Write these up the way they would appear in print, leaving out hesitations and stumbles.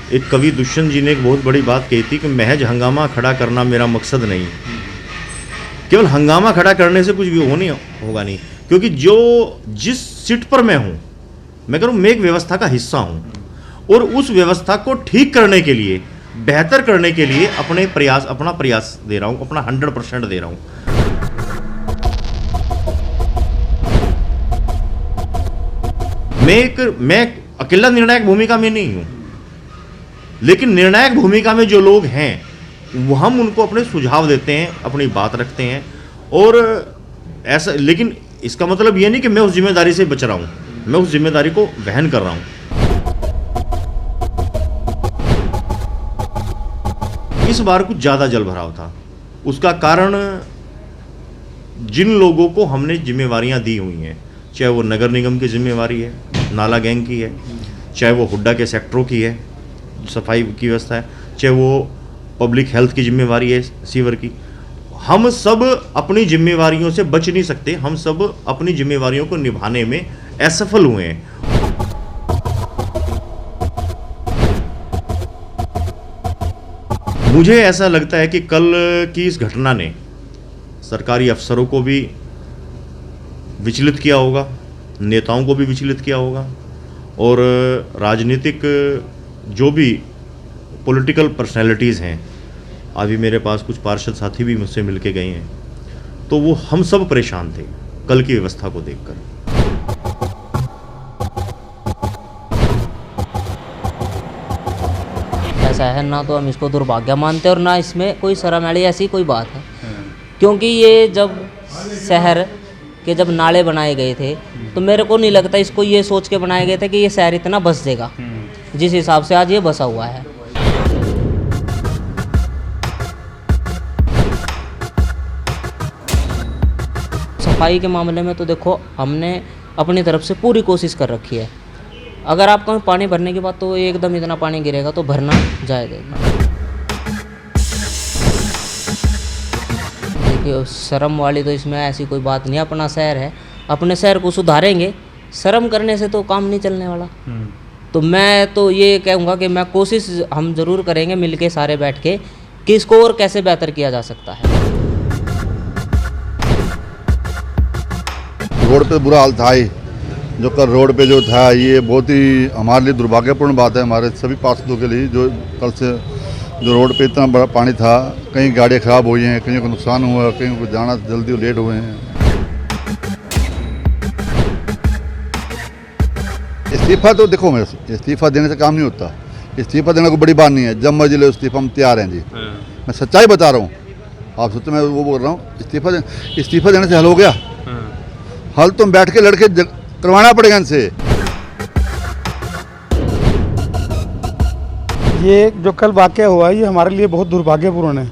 एक कवि दुष्यंत जी ने एक बहुत बड़ी बात कही थी कि महज हंगामा खड़ा करना मेरा मकसद नहीं। केवल हंगामा खड़ा करने से कुछ भी होगा नहीं, क्योंकि जिस सीट पर मैं हूँ, मैं कह रहा हूँ मैं एक व्यवस्था का हिस्सा हूँ, और उस व्यवस्था को ठीक करने के लिए, बेहतर करने के लिए अपना प्रयास दे रहा हूँ, अपना 100% दे रहा हूँ। मैं अकेला निर्णायक भूमिका में नहीं हूँ, लेकिन निर्णायक भूमिका में जो लोग हैं वो हम उनको अपने सुझाव देते हैं, अपनी बात रखते हैं, और ऐसा, लेकिन इसका मतलब ये नहीं कि मैं उस जिम्मेदारी से बच रहा हूँ, मैं उस जिम्मेदारी को वहन कर रहा हूँ। इस बार कुछ ज़्यादा जल भराव था। उसका कारण जिन लोगों को हमने जिम्मेवारियां दी हुई हैं, चाहे वो नगर निगम की जिम्मेवारी है, नाला गैंग की है, चाहे वो हुड्डा के सेक्टरों की है, सफाई की व्यवस्था है, चाहे वो पब्लिक हेल्थ की जिम्मेवारी है, सीवर की, हम सब अपनी जिम्मेवारियों से बच नहीं सकते। हम सब अपनी जिम्मेवारियों को निभाने में असफल हुए हैं। मुझे ऐसा लगता है कि कल की इस घटना ने सरकारी अफसरों को भी विचलित किया होगा, नेताओं को भी विचलित किया होगा, और राजनीतिक जो भी पॉलिटिकल पर्सनैलिटीज़ हैं, अभी मेरे पास कुछ पार्षद साथी भी मुझसे मिलके गए हैं, तो वो हम सब परेशान थे कल की व्यवस्था को देखकर। ऐसा है ना, तो हम इसको दुर्भाग्य मानते हैं और ना इसमें कोई शर्म वाली ऐसी कोई बात है, क्योंकि ये जब शहर के जब नाले बनाए गए थे तो मेरे को नहीं लगता इसको ये सोच के बनाए गए थे कि ये शहर इतना बस देगा, जिस हिसाब से आज ये बसा हुआ है। सफाई के मामले में तो देखो हमने अपनी तरफ से पूरी कोशिश कर रखी है। अगर आप कहीं पानी भरने के बाद तो एकदम इतना पानी गिरेगा तो भरना जाएगा। देखिए शर्म वाली तो इसमें ऐसी कोई बात नहीं, अपना शहर है, अपने शहर को सुधारेंगे, शर्म करने से तो काम नहीं चलने वाला। तो मैं तो ये कहूँगा कि मैं कोशिश हम ज़रूर करेंगे मिलके सारे बैठ के कि इसको और कैसे बेहतर किया जा सकता है। रोड पे बुरा हाल था ही, जो कल रोड पे जो था ये बहुत ही हमारे लिए दुर्भाग्यपूर्ण बात है, हमारे सभी पार्षदों के लिए। जो कल से जो रोड पे इतना बड़ा पानी था, कई गाड़ियाँ खराब हुई हैं, कहीं को नुकसान हुआ, कहीं को जाना जल्दी लेट हुए हैं। इस्तीफा तो देखो, मेरे इस्तीफा देने से काम नहीं होता, इस्तीफा देने को बड़ी बात नहीं है, जब मर्जी ले इस्तीफा हम तैयार हैं जी। मैं सच्चाई बता रहा हूँ, आप सोचते मैं वो बोल रहा हूँ। इस्तीफा देने से हल हो गया? हल तुम बैठ के लड़के करवाना पड़ेगा इनसे। ये जो कल वाक़या हुआ ये हमारे लिए बहुत दुर्भाग्यपूर्ण है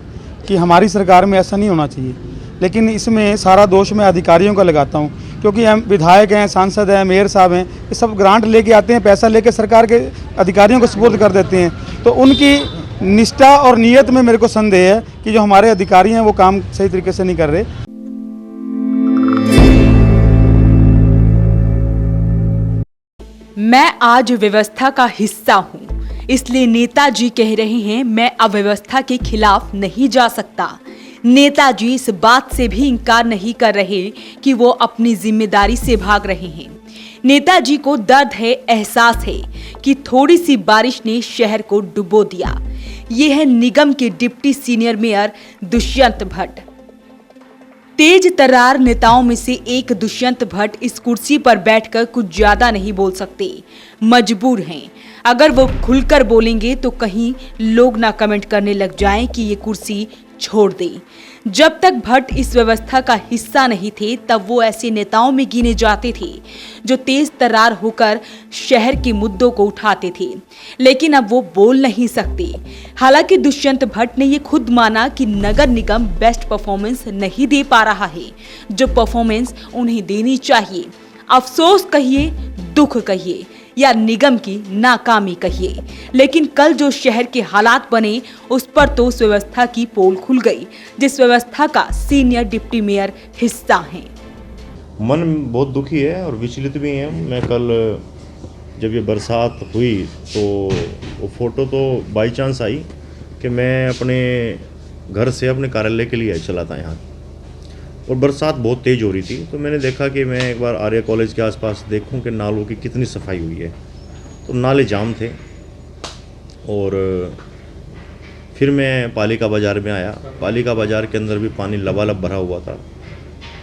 कि हमारी सरकार में ऐसा नहीं होना चाहिए, लेकिन इसमें सारा दोष मैं अधिकारियों का लगाता हूँ, क्योंकि हम विधायक हैं, सांसद हैं, मेयर साहब हैं, ये सब ग्रांट लेके आते हैं, पैसा लेके सरकार के अधिकारियों को सुपुर्द कर देते हैं। तो उनकी निष्ठा और नीयत में मेरे को संदेह है कि जो हमारे अधिकारी हैं वो काम सही तरीके से नहीं कर रहे। मैं आज व्यवस्था का हिस्सा हूँ, इसलिए नेताजी कह रहे हैं मैं अव्यवस्था के खिलाफ नहीं जा सकता। नेताजी इस बात से भी इनकार नहीं कर रहे कि वो अपनी जिम्मेदारी से भाग रहे हैं। नेताजी को दर्द है, एहसास है कि थोड़ी सी बारिश ने शहर को डुबो दिया। ये है निगम के deputy senior mayor Dushyant Bhatt. तेज तर्रार नेताओं में से एक दुष्यंत भट्ट इस कुर्सी पर बैठकर कुछ ज्यादा नहीं बोल सकते, मजबूर हैं। अगर वो खुलकर बोलेंगे तो कहीं लोग ना कमेंट करने लग जाएं कि ये कुर्सी छोड़ दे। जब तक भट्ट इस व्यवस्था का हिस्सा नहीं थे तब वो ऐसे नेताओं में गिने जाते थे जो तेज तर्रार होकर शहर के मुद्दों को उठाते थे, लेकिन अब वो बोल नहीं सकते। हालांकि दुष्यंत भट्ट ने ये खुद माना कि नगर निगम बेस्ट परफॉर्मेंस नहीं दे पा रहा है, जो परफॉर्मेंस उन्हें देनी चाहिए। अफसोस कहिए, दुख कहिए या निगम की नाकामी कहिए, लेकिन कल जो शहर के हालात बने उस पर तो उस व्यवस्था की पोल खुल गई जिस व्यवस्था का सीनियर डिप्टी मेयर हिस्सा हैं। मन बहुत दुखी है और विचलित भी है। मैं कल जब ये बरसात हुई तो वो फ़ोटो तो बाई चांस आई कि मैं अपने घर से अपने कार्यालय के लिए चला था यहाँ, और बरसात बहुत तेज़ हो रही थी। तो मैंने देखा कि मैं एक बार आर्य कॉलेज के आसपास देखूं कि नालों की कितनी सफाई हुई है। तो नाले जाम थे, और फिर मैं पालिका बाज़ार में आया। पालिका बाज़ार के अंदर भी पानी लबालब भरा हुआ था।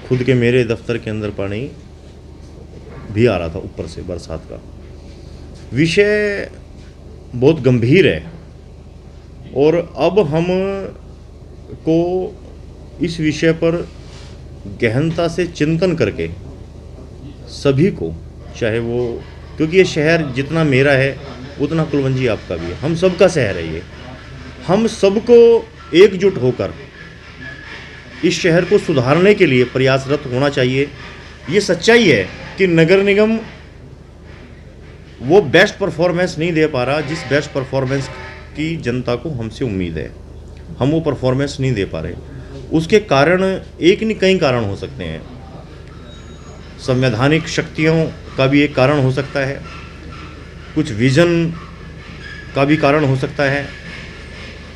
खुद के मेरे दफ्तर के अंदर पानी भी आ रहा था ऊपर से बरसात का। विषय बहुत गंभीर है, और अब हम को इस विषय पर गहनता से चिंतन करके सभी को, चाहे वो, क्योंकि ये शहर जितना मेरा है उतना कुलवंजी आपका भी है, हम सबका शहर है ये, हम सबको एकजुट होकर इस शहर को सुधारने के लिए प्रयासरत होना चाहिए। ये सच्चाई है कि नगर निगम वो बेस्ट परफॉर्मेंस नहीं दे पा रहा जिस बेस्ट परफॉर्मेंस की जनता को हमसे उम्मीद है। हम वो परफॉर्मेंस नहीं दे पा रहे। उसके कारण एक नहीं कई कारण हो सकते हैं। संवैधानिक शक्तियों का भी एक कारण हो सकता है, कुछ विज़न का भी कारण हो सकता है,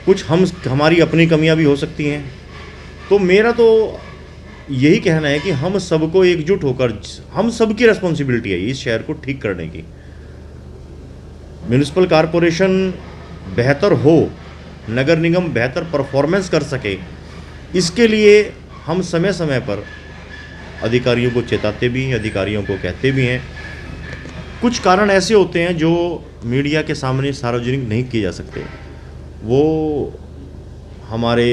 कुछ हमारी अपनी कमियां भी हो सकती हैं। तो मेरा तो यही कहना है कि हम सबको एकजुट होकर, हम सबकी रिस्पॉन्सिबिलिटी है इस शहर को ठीक करने की। म्यूनिसिपल कॉरपोरेशन बेहतर हो, नगर निगम बेहतर परफॉर्मेंस कर सके, इसके लिए हम समय समय पर अधिकारियों को चेताते भी हैं, अधिकारियों को कहते भी हैं। कुछ कारण ऐसे होते हैं जो मीडिया के सामने सार्वजनिक नहीं किए जा सकते। वो हमारे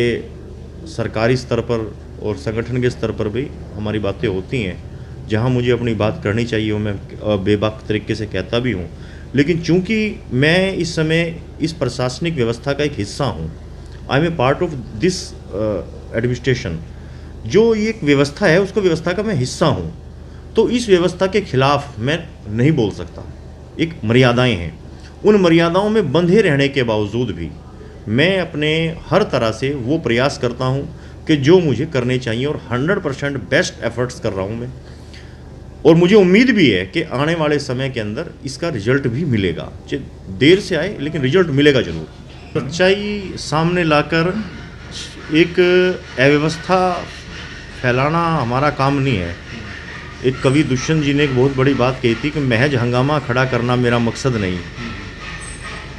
सरकारी स्तर पर और संगठन के स्तर पर भी हमारी बातें होती हैं, जहां मुझे अपनी बात करनी चाहिए वो मैं बेबाक तरीके से कहता भी हूं। लेकिन चूंकि मैं इस समय इस प्रशासनिक व्यवस्था का एक हिस्सा हूं, I am a part of this administration, जो ये एक व्यवस्था है उसको व्यवस्था का मैं हिस्सा हूं, तो इस व्यवस्था के खिलाफ मैं नहीं बोल सकता। एक मर्यादाएं हैं, उन मर्यादाओं में बंधे रहने के बावजूद भी मैं अपने हर तरह से वो प्रयास करता हूं कि जो मुझे करने चाहिए, और 100% बेस्ट एफर्ट्स कर रहा हूं मैं। और मुझे उम्मीद भी है कि आने वाले समय के अंदर इसका रिजल्ट भी मिलेगा, चाहे देर से आए लेकिन रिजल्ट मिलेगा जरूर। सच्चाई सामने लाकर एक अव्यवस्था फैलाना हमारा काम नहीं है। एक कवि दुष्यंत जी ने एक बहुत बड़ी बात कही थी कि महज हंगामा खड़ा करना मेरा मकसद नहीं।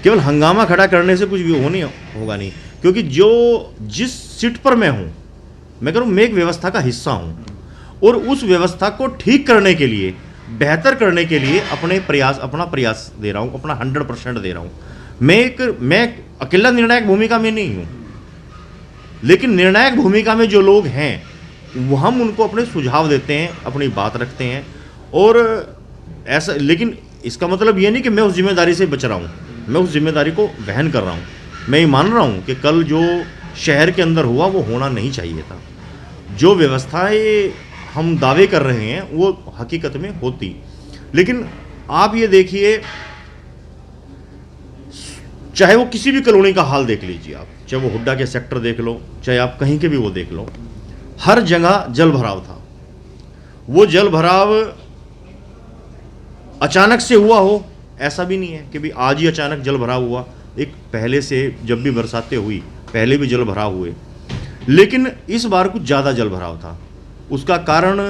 केवल हंगामा खड़ा करने से कुछ भी होगा नहीं, क्योंकि जो जिस सीट पर मैं हूँ, मैं करूँ, मैं एक व्यवस्था का हिस्सा हूँ, और उस व्यवस्था को ठीक करने के लिए, बेहतर करने के लिए अपना प्रयास दे रहा हूँ, अपना 100% दे रहा हूँ। मैं अकेला निर्णायक भूमिका में नहीं हूँ, लेकिन निर्णायक भूमिका में जो लोग हैं वो हम उनको अपने सुझाव देते हैं, अपनी बात रखते हैं, और ऐसा, लेकिन इसका मतलब ये नहीं कि मैं उस जिम्मेदारी से बच रहा हूँ, मैं उस जिम्मेदारी को वहन कर रहा हूँ। मैं ये मान रहा हूँ कि कल जो शहर के अंदर हुआ वो होना नहीं चाहिए था। जो व्यवस्थाएं हम दावे कर रहे हैं वो हकीकत में होती। लेकिन आप ये देखिए, चाहे वो किसी भी कॉलोनी का हाल देख लीजिए आप, चाहे वो हुड्डा के सेक्टर देख लो, चाहे आप कहीं के भी वो देख लो, हर जगह जल भराव था। वो जल भराव अचानक से हुआ हो ऐसा भी नहीं है कि भी आज ही अचानक जल भराव हुआ। एक पहले से जब भी बरसातें हुई पहले भी जल भराव हुए, लेकिन इस बार कुछ ज़्यादा जल भराव था। उसका कारण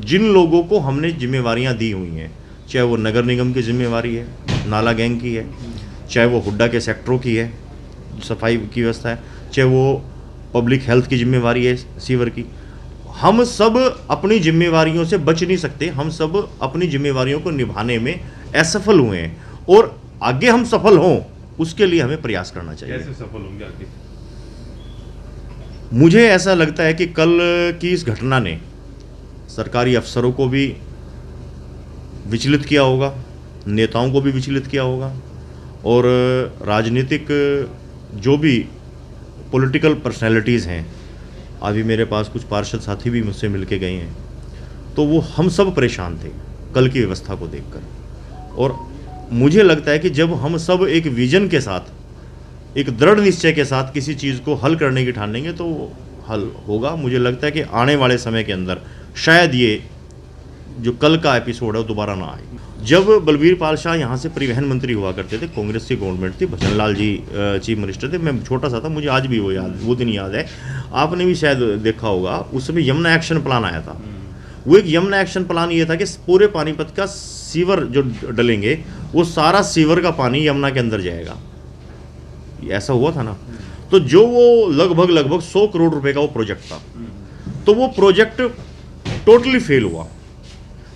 जिन लोगों को हमने जिम्मेवारियां दी हुई हैं, चाहे वो नगर निगम की जिम्मेवारी है, नाला गैंग की है, चाहे वो हुड्डा के सेक्टरों की है, सफाई की व्यवस्था है, चाहे वो पब्लिक हेल्थ की जिम्मेवारी है, सीवर की, हम सब अपनी जिम्मेवारियों से बच नहीं सकते। हम सब अपनी जिम्मेवारियों को निभाने में असफल हुए हैं, और आगे हम सफल हों उसके लिए हमें प्रयास करना चाहिए। कैसे सफल होंगे आगे? मुझे ऐसा लगता है कि कल की इस घटना ने सरकारी अफसरों को भी विचलित किया होगा, नेताओं को भी विचलित किया होगा, और राजनीतिक जो भी पॉलिटिकल पर्सनैलिटीज़ हैं, अभी मेरे पास कुछ पार्षद साथी भी मुझसे मिलके गए हैं, तो वो हम सब परेशान थे कल की व्यवस्था को देखकर। और मुझे लगता है कि जब हम सब एक विजन के साथ, एक दृढ़ निश्चय के साथ किसी चीज़ को हल करने की ठानेंगे तो हल होगा। मुझे लगता है कि आने वाले समय के अंदर शायद ये जो कल का एपिसोड है वो दोबारा ना आए। जब बलबीर पाल शाह यहाँ से परिवहन मंत्री हुआ करते थे, कांग्रेस की गवर्नमेंट थी, भजन लाल जी चीफ मिनिस्टर थे, मैं छोटा सा था, मुझे आज भी वो दिन याद है। आपने भी शायद देखा होगा, उस समय यमुना एक्शन प्लान आया था। वो एक यमुना एक्शन प्लान ये था कि पूरे पानीपत का सीवर जो डलेंगे, वो सारा सीवर का पानी यमुना के अंदर जाएगा। ऐसा हुआ था ना। तो जो वो लगभग 100 करोड़ रुपए का वो प्रोजेक्ट था, तो वो प्रोजेक्ट टोटली फेल हुआ।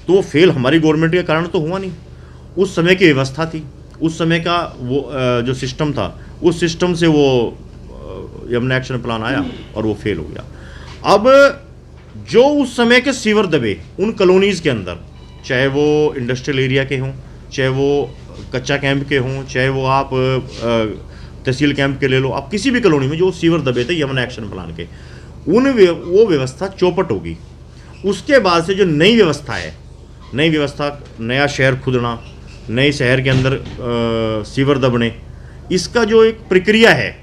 तो वो फेल हमारी गवर्नमेंट के कारण तो हुआ नहीं, उस समय की व्यवस्था थी, उस समय का वो जो सिस्टम था, उस सिस्टम से वो यमुना एक्शन प्लान आया और वो फेल हो गया। अब जो उस समय के सीवर दबे उन कॉलोनीज़ के अंदर, चाहे वो इंडस्ट्रियल एरिया के हों, चाहे वो कच्चा कैंप के हों, चाहे वो आप तहसील कैंप के ले लो, आप किसी भी कॉलोनी में जो सीवर दबे थे यमुना एक्शन प्लान के, वो व्यवस्था चौपट होगी। उसके बाद से जो नई व्यवस्था है, नई व्यवस्था, नया शहर खुदना, नए शहर के अंदर सीवर दबने, इसका जो एक प्रक्रिया है,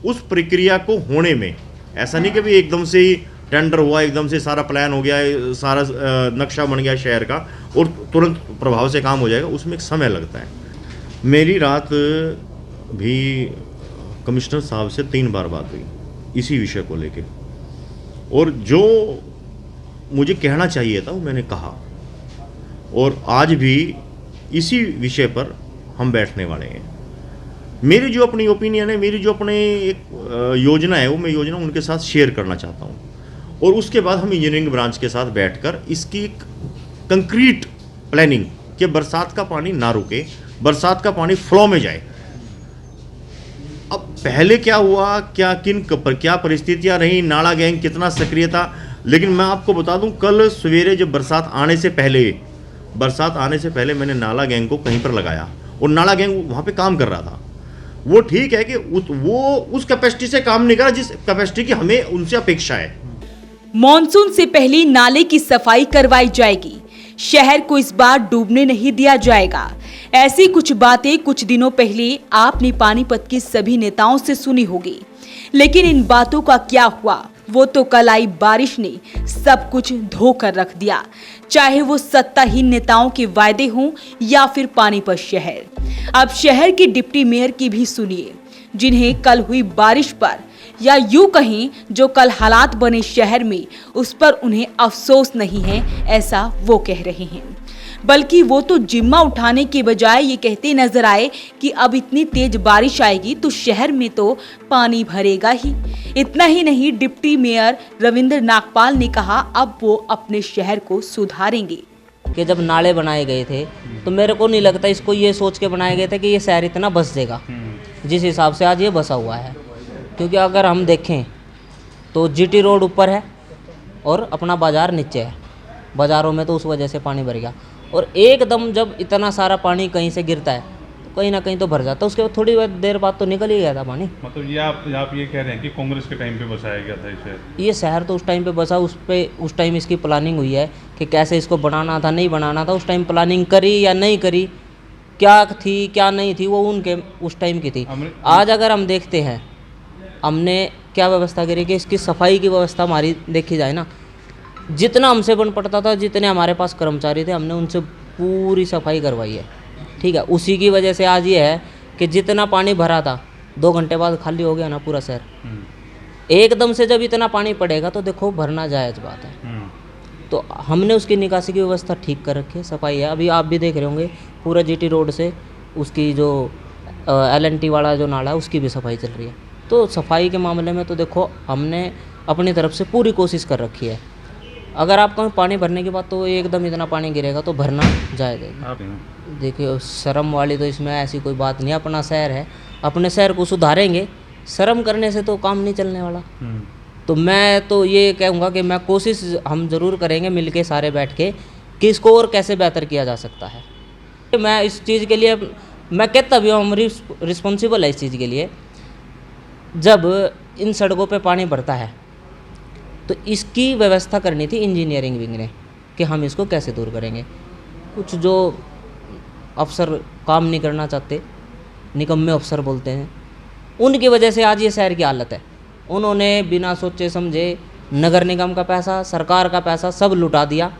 उस प्रक्रिया को होने में ऐसा नहीं कि भाई एकदम से ही टेंडर हुआ, एकदम से सारा प्लान हो गया, सारा नक्शा बन गया शहर का और तुरंत प्रभाव से काम हो जाएगा, उसमें एक समय लगता है। मेरी रात भी कमिश्नर साहब से 3 बार बात हुई इसी विषय को लेके, और जो मुझे कहना चाहिए था वो मैंने कहा, और आज भी इसी विषय पर हम बैठने वाले हैं। मेरी जो अपनी ओपिनियन है, मेरी जो अपने एक योजना है, वो मैं योजना उनके साथ शेयर करना चाहता हूँ, और उसके बाद हम इंजीनियरिंग ब्रांच के साथ बैठकर इसकी एक कंक्रीट प्लानिंग कि बरसात का पानी ना रुके, बरसात का पानी फ्लो में जाए। अब पहले क्या हुआ, क्या परिस्थितियाँ रहीं, नाला गैंग कितना सक्रिय था, लेकिन मैं आपको बता दूं, कल सवेरे जब बरसात आने से पहले मैंने नाला गैंग को कहीं पर लगाया और नाला गैंग वहाँ पे काम कर रहा था। वो ठीक है कि वो उस कैपेसिटी से काम नहीं कर रहा जिस कैपेसिटी की हमें उनसे अपेक्षा है। मॉनसून से पहले नाले की सफाई करवाई जाएगी, शहर को इस बार डूबने नहीं दिया जाएगा। ऐसी कुछ बातें कुछ दिनों पहले आपने पानीपत के सभी नेताओं से सुनी होगी, लेकिन इन बातों का क्या हुआ, वो तो कल आई बारिश ने सब कुछ धो कर रख दिया। चाहे वो सत्ताहीन नेताओं के वायदे हों या फिर पानीपत शहर। अब शहर के डिप्टी मेयर की भी सुनिए, जिन्हें कल हुई बारिश पर, या यूं कहें जो कल हालात बने शहर में, उस पर उन्हें अफसोस नहीं है, ऐसा वो कह रहे हैं। बल्कि वो तो जिम्मा उठाने के बजाय ये कहते नजर आए कि अब इतनी तेज बारिश आएगी तो शहर में तो पानी भरेगा ही। इतना ही नहीं, डिप्टी मेयर रविंद्र नागपाल ने कहा अब वो अपने शहर को सुधारेंगे। कि जब नाले बनाए गए थे तो मेरे को नहीं लगता इसको ये सोच के बनाए गए थे कि ये शहर इतना बस जाएगा जिस हिसाब से आज ये बसा हुआ है। क्योंकि अगर हम देखें तो जीटी रोड ऊपर है और अपना बाज़ार नीचे है, बाज़ारों में तो उस वजह से पानी भर गया, और एकदम जब इतना सारा पानी कहीं से गिरता है तो कहीं ना कहीं तो भर जाता है, उसके बाद थोड़ी देर बाद तो निकल ही गया था पानी। मतलब ये आप ये कह रहे हैं कि कांग्रेस के टाइम पे बसाया गया था इसे? ये शहर तो उस टाइम पे बसा, उस टाइम इसकी प्लानिंग हुई है कि कैसे इसको बनाना था, नहीं बनाना था, उस टाइम प्लानिंग करी या नहीं करी, क्या थी क्या नहीं थी, वो उनके उस टाइम की थी। आज अगर हम देखते हैं हमने क्या व्यवस्था करी कि इसकी सफाई की व्यवस्था हमारी देखी जाए ना, जितना हमसे बन पड़ता था, जितने हमारे पास कर्मचारी थे, हमने उनसे पूरी सफाई करवाई है। ठीक है, उसी की वजह से आज ये है कि जितना पानी भरा था 2 घंटे बाद खाली हो गया ना पूरा शहर। एकदम से जब इतना पानी पड़ेगा तो देखो भरना जायज़ बात है। तो हमने उसकी निकासी की व्यवस्था ठीक कर रखी है, सफाई है। अभी आप भी देख रहे होंगे पूरा जीटी रोड से उसकी जो LNT वाला जो नाला है उसकी भी सफाई चल रही है। तो सफाई के मामले में तो देखो हमने अपनी तरफ से पूरी कोशिश कर रखी है। अगर आप कहीं पानी भरने के बाद तो एकदम इतना पानी गिरेगा तो भरना जायज़ है। देखिए शर्म वाली तो इसमें ऐसी कोई बात नहीं, अपना शहर है, अपने शहर को सुधारेंगे, शर्म करने से तो काम नहीं चलने वाला। तो मैं तो ये कहूँगा कि मैं कोशिश हम ज़रूर करेंगे मिलके सारे बैठ के कि इसको और कैसे बेहतर किया जा सकता है। मैं इस चीज़ के लिए मैं कहता भी हूँ हम रिस्पॉन्सिबल है इस चीज़ के लिए। जब इन सड़कों पे पानी भरता है तो इसकी व्यवस्था करनी थी इंजीनियरिंग विंग ने कि हम इसको कैसे दूर करेंगे। कुछ जो अफसर काम नहीं करना चाहते, निकम्मे अफसर बोलते हैं, उनकी वजह से आज ये शहर की हालत है। उन्होंने बिना सोचे समझे नगर निगम का पैसा, सरकार का पैसा सब लुटा दिया,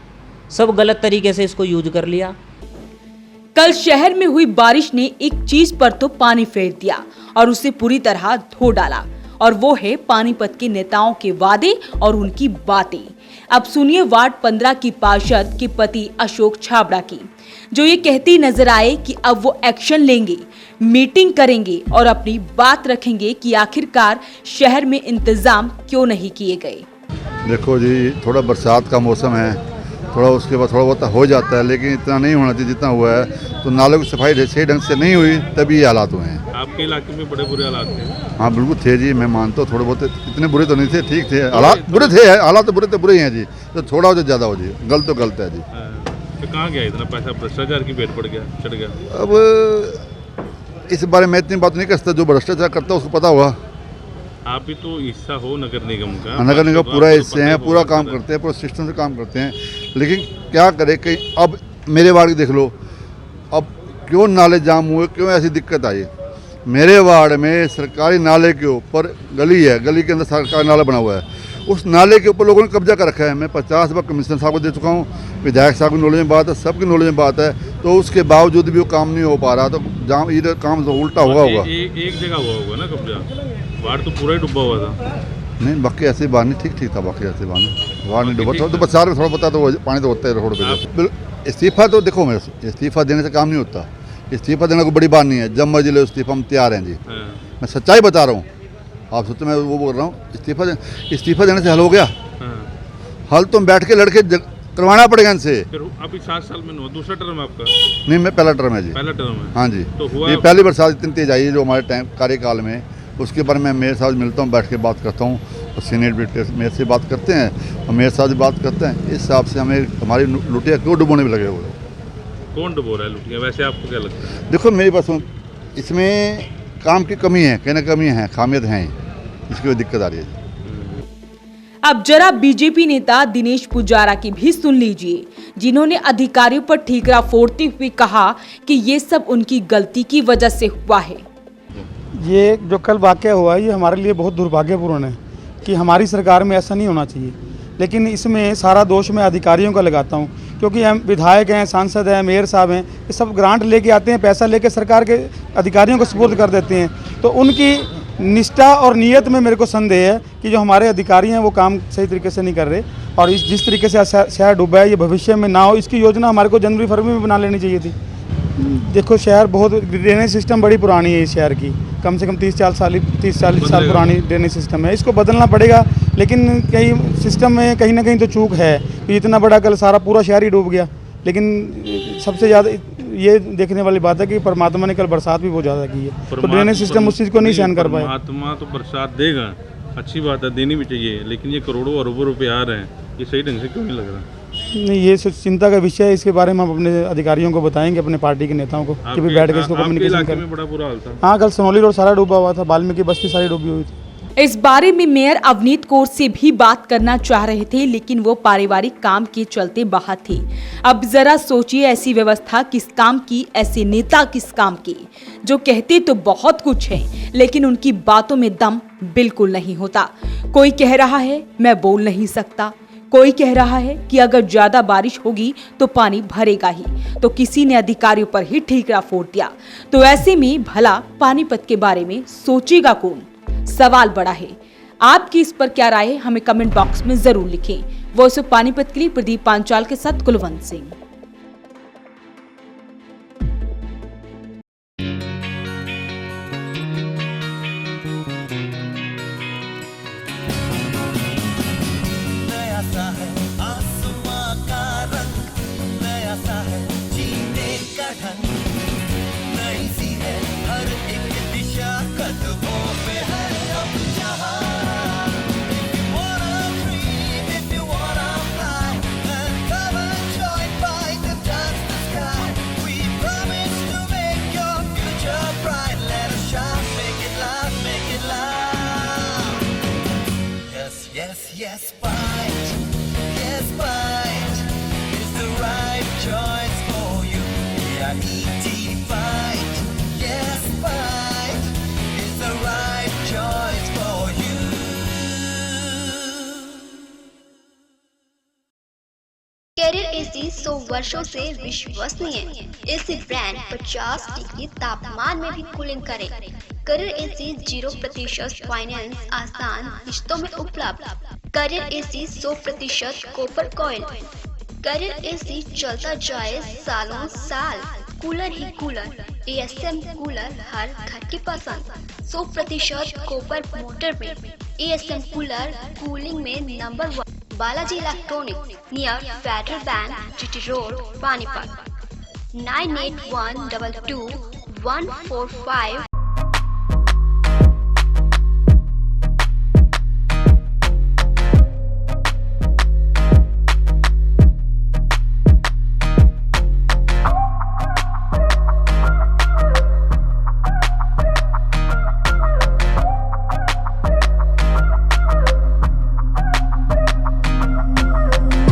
सब गलत तरीके से इसको यूज कर लिया। कल शहर में हुई बारिश ने एक चीज पर तो पानी फेर दिया और उसे पूरी तरह धो डाला, और वो है पानीपत के नेताओं के वादे और उनकी बातें। अब सुनिए वार्ड 15 की पार्षद के पति अशोक छाबड़ा की, जो ये कहती नजर आए कि अब वो एक्शन लेंगे, मीटिंग करेंगे और अपनी बात रखेंगे कि आखिरकार शहर में इंतजाम क्यों नहीं किए गए। देखो जी, थोड़ा बरसात का मौसम है, थोड़ा उसके बाद थोड़ा बहुत हो जाता है, लेकिन इतना नहीं होना चाहिए जितना हुआ है। तो नालों की सफाई सही ढंग से नहीं हुई तभी ये हालात हुए हैं। आपके इलाके में बड़े बुरे हालात थे? हाँ बिल्कुल थे जी, मैं मानता हूँ थोड़े बहुत इतने बुरे तो नहीं थे, ठीक थे हालात, बुरे थे, हालात तो बुरे ही हैं जी। तो थोड़ा हो तो ज़्यादा हो जी, गलत तो गलत है जी। तो कहाँ गया इतना पैसा? भ्रष्टाचार की भेंट पड़ गया, चढ़ गया। अब इस बारे में इतनी बात नहीं कर सकता, जो भ्रष्टाचार करता है उसको पता होगा। आप भी तो हिस्सा हो नगर निगम का। नगर निगम पूरा हिस्से हैं, पूरा काम करते हैं, पूरा सिस्टम से काम करते हैं, लेकिन क्या करें कि अब मेरे वार्ड देख लो, अब क्यों नाले जाम हुए, क्यों ऐसी दिक्कत आई। मेरे वार्ड में सरकारी नाले के ऊपर गली है, गली के अंदर सरकारी नाला बना हुआ है, उस नाले के ऊपर लोगों ने कब्जा कर रखा है। मैं 50 बार कमिश्नर साहब को दे चुका हूँ, विधायक साहब की नॉलेज में बात है, सबकी नॉलेज में बात है, तो उसके बावजूद भी वो काम नहीं हो पा रहा। तो जाम इधर काम तो उल्टा हुआ होगा। एक जगह हुआ होगा ना कब्जा, वार्ड तो पूरा ही डूबा हुआ था। नहीं बाकी ऐसी बात नहीं, ठीक था, बाकी ऐसी बात नहीं, वार्ड नहीं डूबा। तो बरसात में थोड़ा बता तो पानी तो होता है रोड पे। इस्तीफा तो देखो, मेरे इस्तीफा देने से काम नहीं होता, इस्तीफा देने को बड़ी बात नहीं है, जब मर्जी ले इस्तीफा हम तैयार हैं जी। मैं सच्चाई बता रहा हूँ, आप सोचते मैं वो बोल रहा हूँ। इस्तीफा देने से हल हो गया? हल तो बैठ के लड़के करवाना पड़ेगा इनसे। अभी 7 साल में दूसरा टर्म आपका? नहीं, मैं पहला टर्म है जी। पहला टर्म है? हाँ जी। तो हुआ? ये पहली बरसात इतनी तेज आई है जो हमारे टाइम कार्यकाल में, उसके बारे में मेयर साहब मिलता हूँ, बैठ के बात करता हूँ, और सीनियर मेयर से बात करते हैं और मेयर साहब से बात करते हैं। इस हिसाब से हमें हमारी लुटिया क्यों डुबोने में लगे हुए। कौन डुबो रहा है लुटिया? वैसे आपको क्या लगता है? देखो मेरी बात सुन, इसमें काम की कमी है, कहना कमी है, खामियत हैं, इसकी दिक्कत आ रही है। अब जरा बीजेपी नेता दिनेश पुजारा की भी सुन लीजिए, जिन्होंने अधिकारियों पर ठीकरा फोड़ते हुए कहा कि ये सब उनकी गलती की वजह से हुआ है। ये जो कल वाक़या हुआ है, ये हमारे लिए बहुत दुर्भाग्यपूर्ण है कि हमारी सरकार में ऐसा नहीं होना चाहिए, लेकिन इसमें सारा दोष मैं अधिकारियों का लगाता हूँ, क्योंकि हम विधायक हैं, सांसद हैं, मेयर साहब हैं, ये सब ग्रांट लेके आते हैं, पैसा लेके सरकार के अधिकारियों को सुपुर्द कर देते हैं। तो उनकी निष्ठा और नीयत में मेरे को संदेह है कि जो हमारे अधिकारी हैं वो काम सही तरीके से नहीं कर रहे, और जिस तरीके से शहर डूबा है ये भविष्य में ना हो, इसकी योजना हमारे को जनवरी फरवरी में बना लेनी चाहिए थी। देखो शहर बहुत, ड्रेनेज सिस्टम बड़ी पुरानी है इस शहर की, कम से कम 30-40 साल पुरानी ड्रेनेज सिस्टम है, इसको बदलना पड़ेगा। लेकिन कहीं सिस्टम में कहीं ना कहीं तो चूक है कि इतना बड़ा कल सारा पूरा शहर ही डूब गया। लेकिन सबसे ज़्यादा ये देखने वाली बात है कि परमात्मा ने कल बरसात भी बहुत ज़्यादा की है, तो ड्रेनेज सिस्टम उस चीज़ को नहीं सहन कर पाया। परमात्मा तो बरसात देगा, अच्छी बात है, देनी भी चाहिए, लेकिन ये करोड़ों अरबों रुपए आ रहे हैं, ये सही ढंग से क्यों नहीं लग रहा? नहीं, ये चिंता का विषय है, इसके बारे में हम अपने अधिकारियों को बताएंगे, अपने पार्टी के नेताओं को, कि भी बैठ के इसको कम्युनिकेशन करें। बड़ा बुरा हाल था। हाँ, कल सोनौली रोड सारा डूबा हुआ था, वाल्मीकि बस्ती सारी डूबी हुई थी। इस बारे में मेयर अवनीत कौर से भी बात करना चाह रहे थे, लेकिन वो पारिवारिक काम के चलते बाहर थे। अब जरा सोचिए, ऐसी व्यवस्था किस काम की, ऐसे नेता किस काम की, जो कहते तो बहुत कुछ है लेकिन उनकी बातों में दम बिल्कुल नहीं होता। कोई कह रहा है मैं बोल नहीं सकता, कोई कह रहा है कि अगर ज्यादा बारिश होगी तो पानी भरेगा ही, तो किसी ने अधिकारियों पर ही ठीकरा फोड़ दिया। तो ऐसे में भला पानीपत के बारे में सोचेगा कौन? सवाल बड़ा है। आपकी इस पर क्या राय है, हमें कमेंट बॉक्स में जरूर लिखें। वॉइस ऑफ पानीपत के लिए प्रदीप पांचाल के साथ Kulwant Singh. Yes, fight. Yes, fight is the right choice for you. Yeah, E.T. fight. Yes, fight is the right choice for you. Career is AC 100 वर्षों से विश्वसनीय। एसी ब्रांड 50 डिग्री तापमान में भी कूलिंग करे। करियर एसी 0% फाइनेंस आसान किश्तों में उपलब्ध। Career AC 100% copper coil. Career AC चलता जाए सालों साल। कूलर ही कूलर, एएसएम कूलर हर घर की पसंद। 100% कॉपर मोटर में एएसएम कूलर कूलिंग में number 1। Balaji electronic near federal bank, GT road, Panipat. 98122145